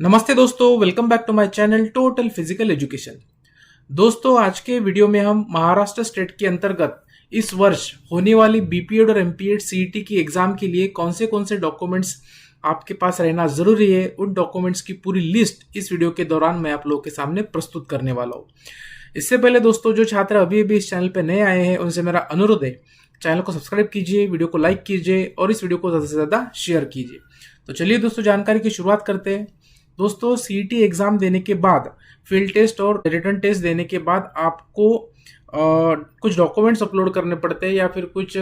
नमस्ते दोस्तों, welcome back to my channel total physical education. दोस्तों, आज के वीडियो में हम महाराष्ट्र स्टेट के अंतर्गत इस वर्ष होने वाली बीपीएड और एमपीएड सीईटी की एग्जाम के लिए कौन से डॉक्यूमेंट्स आपके पास रहना जरूरी है, उन डॉक्यूमेंट्स की पूरी लिस्ट इस वीडियो के दौरान मैं आप लोगों के सामने प्रस्तुत करने वाला हूँ। इससे पहले दोस्तों, जो छात्र अभी अभी इस चैनल पर नए आए हैं उनसे मेरा अनुरोध है, चैनल को सब्सक्राइब कीजिए, वीडियो को लाइक कीजिए और इस वीडियो को ज्यादा से ज्यादा शेयर कीजिए। तो चलिए दोस्तों, जानकारी की शुरुआत करते हैं। दोस्तों, सीईटी एग्जाम देने के बाद, फील्ड टेस्ट और रिटन टेस्ट देने के बाद आपको कुछ डॉक्यूमेंट्स अपलोड करने पड़ते हैं या फिर कुछ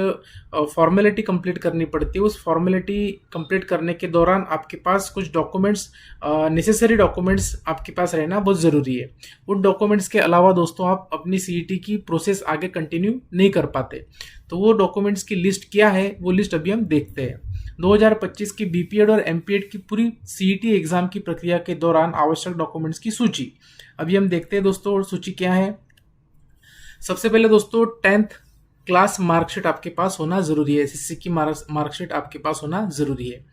फॉर्मेलिटी कंप्लीट करनी पड़ती है। उस फॉर्मेलिटी कंप्लीट करने के दौरान आपके पास कुछ डॉक्यूमेंट्स, नेसेसरी डॉक्यूमेंट्स आपके पास रहना बहुत ज़रूरी है। उन डॉक्यूमेंट्स के अलावा दोस्तों आप अपनी सीईटी की प्रोसेस आगे कंटिन्यू नहीं कर पाते। तो वो डॉक्यूमेंट्स की लिस्ट क्या है, वो लिस्ट अभी हम देखते हैं। 2025 की बीपीएड और एमपीएड की पूरी सीईटी एग्जाम की प्रक्रिया के दौरान आवश्यक डॉक्यूमेंट्स की सूची अभी हम देखते हैं दोस्तों। और सूची क्या है? सबसे पहले दोस्तों, 10th क्लास मार्कशीट आपके पास होना जरूरी है। एसएससी की मार्कशीट आपके पास होना जरूरी है।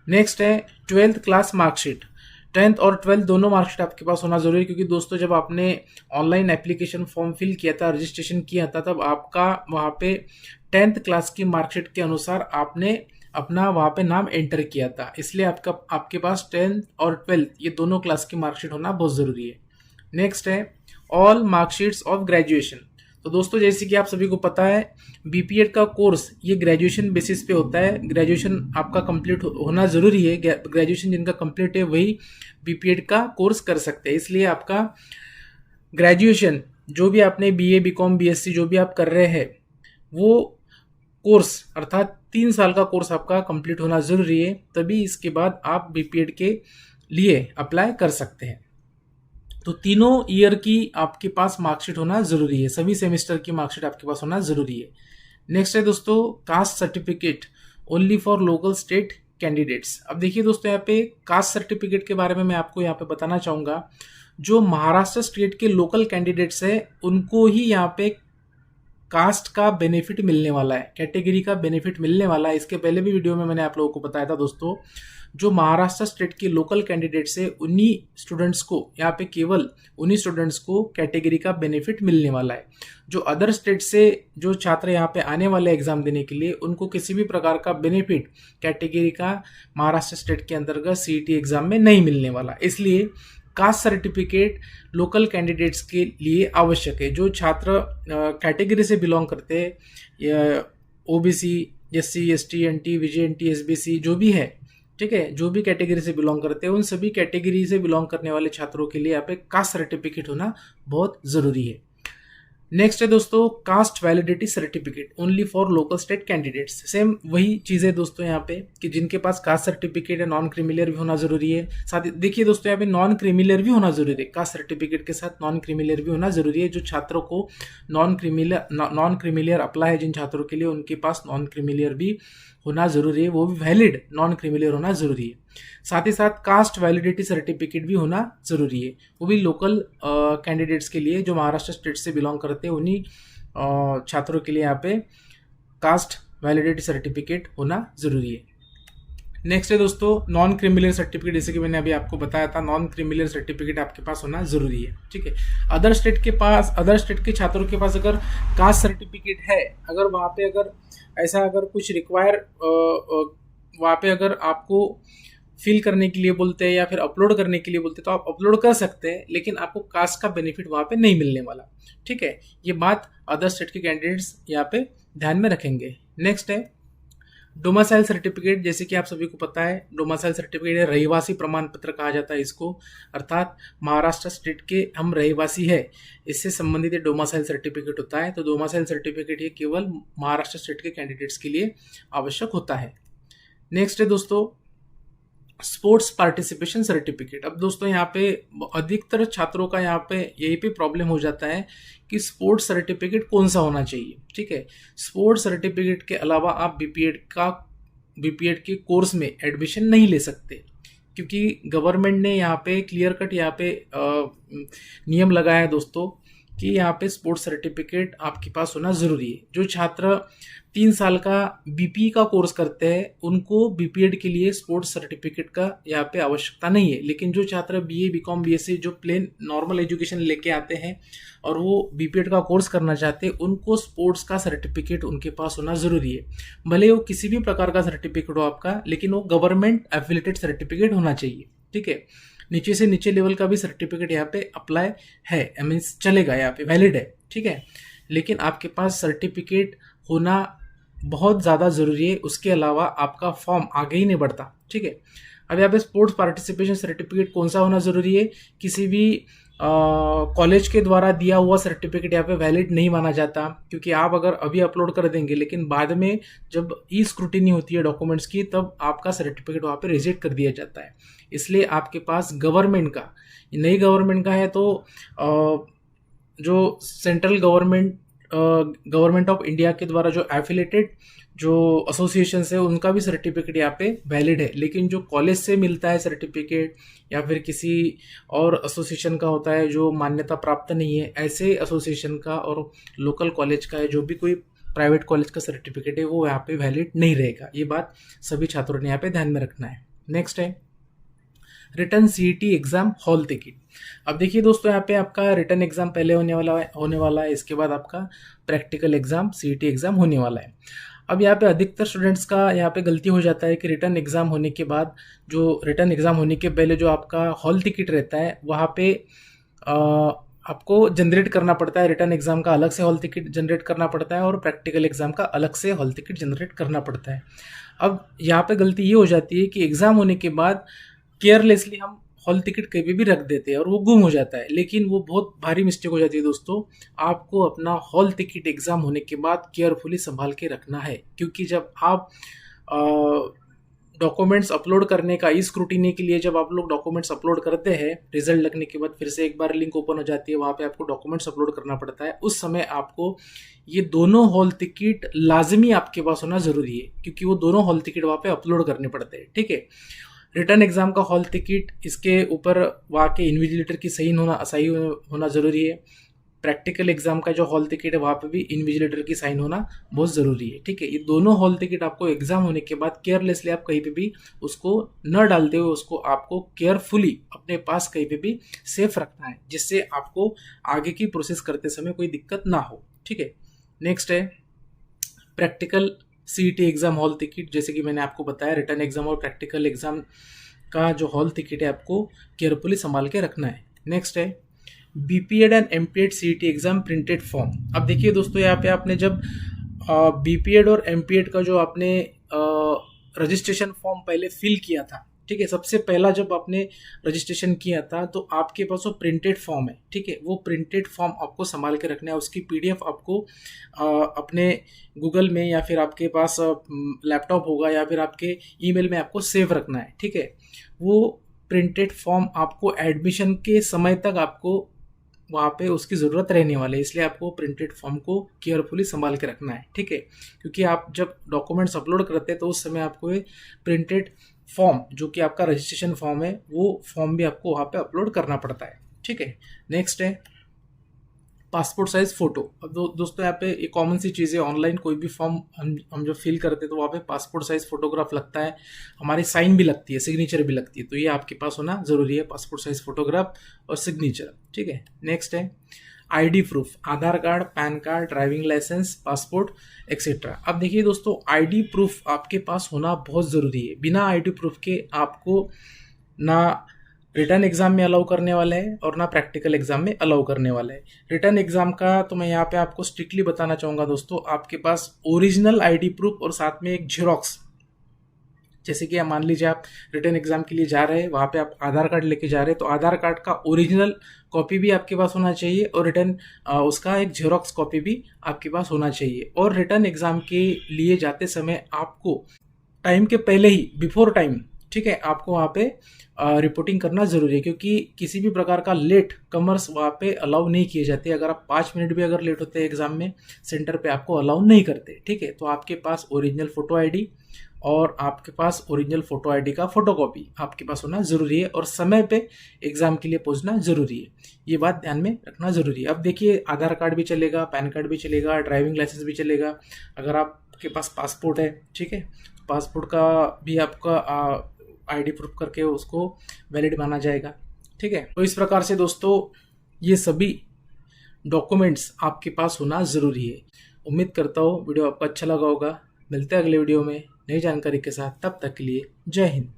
नेक्स्ट है 12th क्लास मार्कशीट। 10th और 12th दोनों मार्कशीट आपके पास होना जरूरी है, क्योंकि दोस्तों जब आपने ऑनलाइन एप्लीकेशन फॉर्म फिल किया था, रजिस्ट्रेशन किया था, तब आपका वहां पे 10th क्लास की मार्कशीट के अनुसार आपने अपना वहां पे नाम एंटर किया था। इसलिए आपके पास 10th और 12th ये दोनों क्लास की मार्कशीट होना बहुत जरूरी है। नेक्स्ट है ऑल मार्कशीट्स ऑफ ग्रेजुएशन। तो दोस्तों, जैसे कि आप सभी को पता है, बीपीएड का कोर्स ये ग्रेजुएशन बेसिस पे होता है। ग्रेजुएशन आपका कंप्लीट होना जरूरी है। ग्रेजुएशन जिनका कंप्लीट है वही बीपीएड का कोर्स कर सकते हैं। इसलिए आपका ग्रेजुएशन, जो भी आपने बीए, बीकॉम, बीएससी जो भी आप कर रहे हैं, वो कोर्स अर्थात 3 साल का कोर्स आपका कंप्लीट होना जरूरी है। तभी इसके बाद आप बीपीएड के लिए अप्लाई कर सकते हैं। तो तीनों ईयर की आपके पास मार्कशीट होना जरूरी है। सभी सेमेस्टर की मार्कशीट आपके पास होना जरूरी है। नेक्स्ट है दोस्तों, caste certificate only for local state candidates. अब देखिए दोस्तों, यहाँ पे कास्ट सर्टिफिकेट के बारे में मैं आपको यहाँ पे बताना चाहूंगा। जो महाराष्ट्र स्टेट के लोकल कैंडिडेट्स है उनको ही यहाँ पे कास्ट का बेनिफिट मिलने वाला है, कैटेगरी का बेनिफिट मिलने वाला है। इसके पहले भी वीडियो में मैंने आप लोगों को बताया था दोस्तों, जो महाराष्ट्र स्टेट के लोकल कैंडिडेट्स है उन्हीं स्टूडेंट्स को, यहाँ पे केवल उन्हीं स्टूडेंट्स को कैटेगरी का बेनिफिट मिलने वाला है। जो अदर स्टेट से जो छात्र यहाँ पे आने वाले एग्जाम देने के लिए, उनको किसी भी प्रकार का बेनिफिट कैटेगरी का महाराष्ट्र स्टेट के अंतर्गत सीईटी एग्जाम में नहीं मिलने वाला। इसलिए कास्ट सर्टिफिकेट लोकल कैंडिडेट्स के लिए आवश्यक है। जो छात्र कैटेगरी से बिलोंग करते हैं, OBC, SC, ST, NT, VJNT, SBC जो भी है, ठीक है, जो भी कैटेगरी से बिलोंग करते हैं, उन सभी कैटेगरी से बिलोंग करने वाले छात्रों के लिए यहाँ पे कास्ट सर्टिफिकेट होना बहुत जरूरी है। नेक्स्ट है दोस्तों, cast validity certificate only for local state candidates. Same वही चीज है दोस्तों यहाँ पे, कि जिनके पास कास्ट सर्टिफिकेट है, नॉन क्रिमिलियर भी होना जरूरी है। साथ ही देखिए दोस्तों, यहाँ पे नॉन क्रिमिलियर भी होना जरूरी है। कास्ट सर्टिफिकेट के साथ नॉन क्रिमिलियर भी होना जरूरी है। जो छात्रों को नॉन क्रिमिलियर अप्लाई है, जिन छात्रों के लिए, उनके पास नॉन क्रिमिलियर भी होना जरूरी है, वो भी वैलिड नॉन क्रिमिलियर होना जरूरी है। साथ ही साथ कास्ट वैलिडिटी सर्टिफिकेट भी होना जरूरी है, वो भी लोकल कैंडिडेट्स के लिए, जो महाराष्ट्र स्टेट से बिलोंग करते हैं उन्हीं छात्रों के लिए यहाँ पे कास्ट वैलिडिटी सर्टिफिकेट होना जरूरी है। नेक्स्ट है दोस्तों, नॉन क्रिमिलियर सर्टिफिकेट। जैसे कि मैंने अभी आपको बताया था, नॉन क्रिमिलियर सर्टिफिकेट आपके पास होना जरूरी है, ठीक है। अदर स्टेट के छात्रों के पास अगर कास्ट सर्टिफिकेट है, अगर वहाँ पे अगर कुछ रिक्वायर वहाँ पे अगर आपको फिल करने के लिए बोलते हैं या फिर अपलोड करने के लिए बोलते हैं, तो आप अपलोड कर सकते हैं, लेकिन आपको कास्ट का बेनिफिट वहाँ पे नहीं मिलने वाला, ठीक है। ये बात अदर स्टेट के कैंडिडेट्स यहाँ पे ध्यान में रखेंगे। नेक्स्ट है डोमासाइल सर्टिफिकेट। जैसे कि आप सभी को पता है, डोमासाइल सर्टिफिकेट है, रहिवासी प्रमाण पत्र कहा जाता है इसको, अर्थात महाराष्ट्र स्टेट के हम रहिवासी है, इससे संबंधित ये डोमासाइल सर्टिफिकेट होता है। तो डोमासाइल सर्टिफिकेट ये केवल महाराष्ट्र स्टेट के कैंडिडेट्स के लिए आवश्यक होता है। नेक्स्ट है दोस्तों, स्पोर्ट्स पार्टिसिपेशन सर्टिफिकेट। अब दोस्तों, यहाँ पे अधिकतर छात्रों का यहाँ पे यही पे प्रॉब्लम हो जाता है कि स्पोर्ट्स सर्टिफिकेट कौन सा होना चाहिए, ठीक है। स्पोर्ट्स सर्टिफिकेट के अलावा आप बीपीएड के कोर्स में एडमिशन नहीं ले सकते, क्योंकि गवर्नमेंट ने यहाँ पे क्लियर कट यहाँ पे नियम लगाया है दोस्तों, कि यहाँ पे स्पोर्ट्स सर्टिफिकेट आपके पास होना ज़रूरी है। जो छात्र 3 साल का बीपी का कोर्स करते हैं उनको बीपीएड के लिए स्पोर्ट्स सर्टिफिकेट का यहाँ पे आवश्यकता नहीं है, लेकिन जो छात्र बीए, बीकॉम, बीएससी जो प्लेन नॉर्मल एजुकेशन लेके आते हैं और वो बीपीएड का कोर्स करना चाहते हैं उनको स्पोर्ट्स का सर्टिफिकेट उनके पास होना ज़रूरी है। भले वो किसी भी प्रकार का सर्टिफिकेट हो आपका, लेकिन वो गवर्नमेंट एफिलिएटेड सर्टिफिकेट होना चाहिए। ठीक है, नीचे से नीचे लेवल का भी सर्टिफिकेट यहाँ पे अप्लाई है, मीन्स चलेगा, यहाँ पे वैलिड है। ठीक है, लेकिन आपके पास सर्टिफिकेट होना बहुत ज़्यादा ज़रूरी है, उसके अलावा आपका फॉर्म आगे ही नहीं बढ़ता। ठीक है, अब यहाँ पे स्पोर्ट्स पार्टिसिपेशन सर्टिफिकेट कौन सा होना ज़रूरी है? किसी भी कॉलेज के द्वारा दिया हुआ सर्टिफिकेट यहाँ पे वैलिड नहीं माना जाता, क्योंकि आप अगर अभी अपलोड कर देंगे लेकिन बाद में जब ई स्क्रूटिनी होती है डॉक्यूमेंट्स की तब आपका सर्टिफिकेट वहाँ पे रिजेक्ट कर दिया जाता है। इसलिए आपके पास गवर्नमेंट का, नई गवर्नमेंट का है तो जो सेंट्रल गवर्नमेंट ऑफ इंडिया के द्वारा जो एफिलेटेड जो एसोसिएशन है उनका भी सर्टिफिकेट यहाँ पे वैलिड है। लेकिन जो कॉलेज से मिलता है सर्टिफिकेट या फिर किसी और एसोसिएशन का होता है जो मान्यता प्राप्त नहीं है, ऐसे एसोसिएशन का और लोकल कॉलेज का है जो भी कोई प्राइवेट कॉलेज का सर्टिफिकेट है वो यहाँ पे वैलिड नहीं रहेगा। ये बात सभी छात्रों ने यहाँ पे ध्यान में रखना है। नेक्स्ट है written CET exam hall ticket. अब देखिए दोस्तों, यहाँ पे आपका रिटन एग्जाम पहले होने वाला है, इसके बाद आपका प्रैक्टिकल एग्जाम सीईटी एग्जाम होने वाला है। अब यहाँ पे अधिकतर स्टूडेंट्स का यहाँ पे गलती हो जाता है कि रिटन एग्जाम होने के बाद, जो रिटन एग्जाम होने के पहले जो आपका हॉल टिकट रहता है वहाँ पे आपको जनरेट करना पड़ता है। रिटन एग्जाम का अलग से हॉल टिकट जनरेट करना पड़ता है और प्रैक्टिकल एग्जाम का अलग से हॉल टिकट जनरेट करना पड़ता है। अब यहाँ पे गलती ये हो जाती है कि एग्जाम होने के बाद केयरलेसली हम हॉल टिकट कहीं भी रख देते हैं और वो गुम हो जाता है, लेकिन वो बहुत भारी मिस्टेक हो जाती है दोस्तों। आपको अपना हॉल टिकट एग्जाम होने के बाद केयरफुली संभाल के रखना है, क्योंकि जब आप डॉक्यूमेंट्स अपलोड करने का, इस स्क्रूटिनी के लिए जब आप लोग डॉक्यूमेंट्स अपलोड करते हैं, रिजल्ट लगने के बाद फिर से एक बार लिंक ओपन हो जाती है, वहाँ पे आपको डॉक्यूमेंट्स अपलोड करना पड़ता है। उस समय आपको ये दोनों हॉल टिकट लाजमी आपके पास होना ज़रूरी है, क्योंकि वो दोनों हॉल टिकट वहाँ पे अपलोड करने पड़ते हैं। ठीक है, रिटर्न एग्जाम का हॉल टिकट, इसके ऊपर वहाँ के इन्विजिलेटर की सही होना ज़रूरी है। प्रैक्टिकल एग्जाम का जो हॉल टिकट है वहाँ पे भी इन्विजिलेटर की साइन होना बहुत ज़रूरी है। ठीक है, ये दोनों हॉल टिकट आपको एग्जाम होने के बाद केयरलेसली आप कहीं पे भी उसको न डालते हुए उसको आपको केयरफुली अपने पास कहीं पे भी सेफ रखना है, जिससे आपको आगे की प्रोसेस करते समय कोई दिक्कत ना हो। ठीक है, नेक्स्ट है practical CET exam hall ticket. जैसे कि मैंने आपको बताया, रिटर्न एग्जाम और प्रैक्टिकल एग्जाम का जो हॉल टिकट है आपको केयरफुली संभाल के रखना है। नेक्स्ट है BPEd and MPEd CET exam printed form. अब देखिए दोस्तों, यहाँ पे आपने जब बीपीएड और एमपीएड का जो आपने रजिस्ट्रेशन फॉर्म पहले फिल किया था, ठीक है, सबसे पहला जब आपने रजिस्ट्रेशन किया था तो आपके पास वो प्रिंटेड फॉर्म है। ठीक है, वो प्रिंटेड फॉर्म आपको संभाल के रखना है। उसकी पीडीएफ आपको अपने गूगल में या फिर आपके पास लैपटॉप होगा या फिर आपके ईमेल में आपको सेव रखना है। ठीक है, वो प्रिंटेड फॉर्म आपको एडमिशन के समय तक आपको वहाँ पे उसकी ज़रूरत रहने वाली है, इसलिए आपको प्रिंटेड फॉर्म को केयरफुली संभाल के रखना है। ठीक है, क्योंकि आप जब डॉक्यूमेंट्स अपलोड करते हैं तो उस समय आपको ये प्रिंटेड फॉर्म, जो कि आपका रजिस्ट्रेशन फॉर्म है, वो फॉर्म भी आपको वहाँ पे अपलोड करना पड़ता है। ठीक है, नेक्स्ट है पासपोर्ट साइज फोटो। अब दोस्तों यहाँ पे एक कॉमन सी चीज़ है, ऑनलाइन कोई भी फॉर्म हम जो फिल करते हैं तो वहाँ पे पासपोर्ट साइज फोटोग्राफ लगता है, हमारी साइन भी लगती है, सिग्नेचर भी लगती है, तो ये आपके पास होना ज़रूरी है, पासपोर्ट साइज फोटोग्राफ और सिग्नेचर। ठीक है, नेक्स्ट है ID proof, Aadhaar card, PAN card, driving licence, passport etcetera. अब देखिए दोस्तों, आईडी प्रूफ आपके पास होना बहुत ज़रूरी है। बिना आईडी प्रूफ के आपको ना रिटर्न एग्जाम में अलाउ करने वाले हैं और ना प्रैक्टिकल एग्जाम में अलाउ करने वाले हैं। रिटर्न एग्जाम का तो मैं यहाँ पे आपको स्ट्रिक्टली बताना चाहूँगा दोस्तों, आपके पास ओरिजिनल आईडी प्रूफ और साथ में एक जेरोक्स, जैसे कि मान लीजिए आप रिटर्न एग्जाम के लिए जा रहे हैं, वहाँ पे आप आधार कार्ड लेके जा रहे हैं, तो आधार कार्ड का ओरिजिनल कॉपी भी आपके पास होना चाहिए और रिटर्न उसका एक जेरोक्स कॉपी भी आपके पास होना चाहिए। और रिटर्न एग्जाम के लिए जाते समय आपको टाइम के पहले ही, बिफोर टाइम, ठीक है, आपको वहाँ पे रिपोर्टिंग करना ज़रूरी है, क्योंकि किसी भी प्रकार का लेट कमर्स वहाँ पे अलाउ नहीं किए जाते। अगर आप 5 मिनट भी अगर लेट होते हैं एग्ज़ाम में, सेंटर पे आपको अलाउ नहीं करते। ठीक है, तो आपके पास ओरिजिनल फ़ोटो आईडी और आपके पास ओरिजिनल फ़ोटो आईडी का फ़ोटोकॉपी आपके पास होना ज़रूरी है, और समय पे एग्ज़ाम के लिए पहुंचना ज़रूरी है। ये बात ध्यान में रखना ज़रूरी है। अब देखिए, आधार कार्ड भी चलेगा, पैन कार्ड भी चलेगा, ड्राइविंग लाइसेंस भी चलेगा। अगर आपके पास पासपोर्ट है, ठीक है, पासपोर्ट का भी आपका आईडी प्रूफ करके उसको वैलिड माना जाएगा। ठीक है, तो इस प्रकार से दोस्तों ये सभी डॉक्यूमेंट्स आपके पास होना ज़रूरी है। उम्मीद करता हूँ वीडियो आपको अच्छा लगा होगा। मिलते हैं अगले वीडियो में नई जानकारी के साथ, तब तक के लिए जय हिंद।